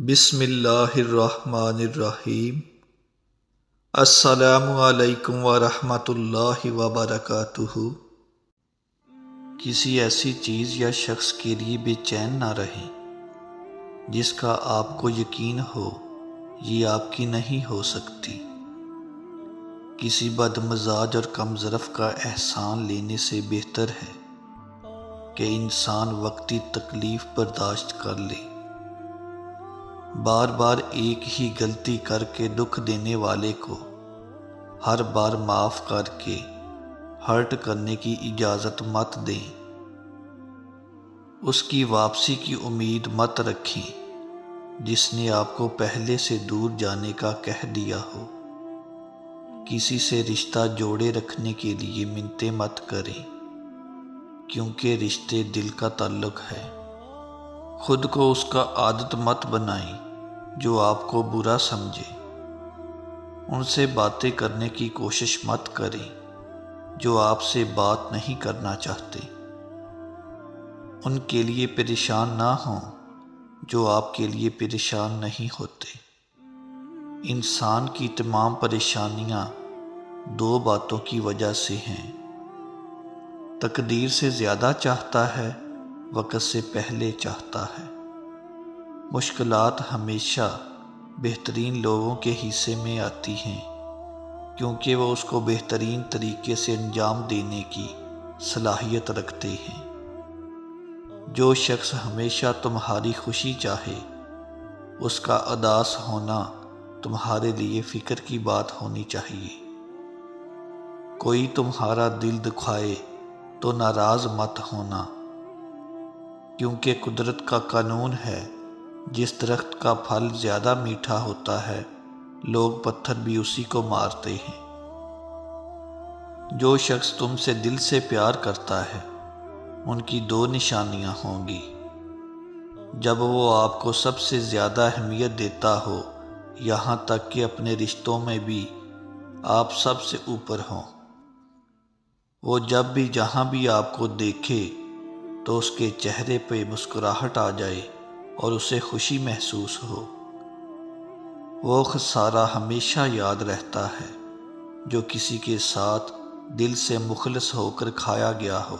بسم اللہ الرحمن الرحیم۔ السلام علیکم ورحمۃ اللہ وبرکاتہ۔ کسی ایسی چیز یا شخص کے لیے بے چین نہ رہیں جس کا آپ کو یقین ہو یہ آپ کی نہیں ہو سکتی۔ کسی بد مزاج اور کم ظرف کا احسان لینے سے بہتر ہے کہ انسان وقتی تکلیف برداشت کر لے۔ بار بار ایک ہی غلطی کر کے دکھ دینے والے کو ہر بار معاف کر کے ہرٹ کرنے کی اجازت مت دیں۔ اس کی واپسی کی امید مت رکھیں جس نے آپ کو پہلے سے دور جانے کا کہہ دیا ہو۔ کسی سے رشتہ جوڑے رکھنے کے لیے منتیں مت کریں کیونکہ رشتے دل کا تعلق ہے۔ خود کو اس کا عادت مت بنائیں جو آپ کو برا سمجھے۔ ان سے باتیں کرنے کی کوشش مت کریں جو آپ سے بات نہیں کرنا چاہتے۔ ان کے لیے پریشان نہ ہوں جو آپ کے لیے پریشان نہیں ہوتے۔ انسان کی تمام پریشانیاں دو باتوں کی وجہ سے ہیں: تقدیر سے زیادہ چاہتا ہے، وقت سے پہلے چاہتا ہے۔ مشکلات ہمیشہ بہترین لوگوں کے حصے میں آتی ہیں کیونکہ وہ اس کو بہترین طریقے سے انجام دینے کی صلاحیت رکھتے ہیں۔ جو شخص ہمیشہ تمہاری خوشی چاہے اس کا اداس ہونا تمہارے لیے فکر کی بات ہونی چاہیے۔ کوئی تمہارا دل دکھائے تو ناراض مت ہونا کیونکہ قدرت کا قانون ہے جس درخت کا پھل زیادہ میٹھا ہوتا ہے لوگ پتھر بھی اسی کو مارتے ہیں۔ جو شخص تم سے دل سے پیار کرتا ہے ان کی دو نشانیاں ہوں گی: جب وہ آپ کو سب سے زیادہ اہمیت دیتا ہو یہاں تک کہ اپنے رشتوں میں بھی آپ سب سے اوپر ہوں۔ وہ جب بھی جہاں بھی آپ کو دیکھے تو اس کے چہرے پہ مسکراہٹ آ جائے اور اسے خوشی محسوس ہو۔ وہ خسارہ ہمیشہ یاد رہتا ہے جو کسی کے ساتھ دل سے مخلص ہو کر کھایا گیا ہو۔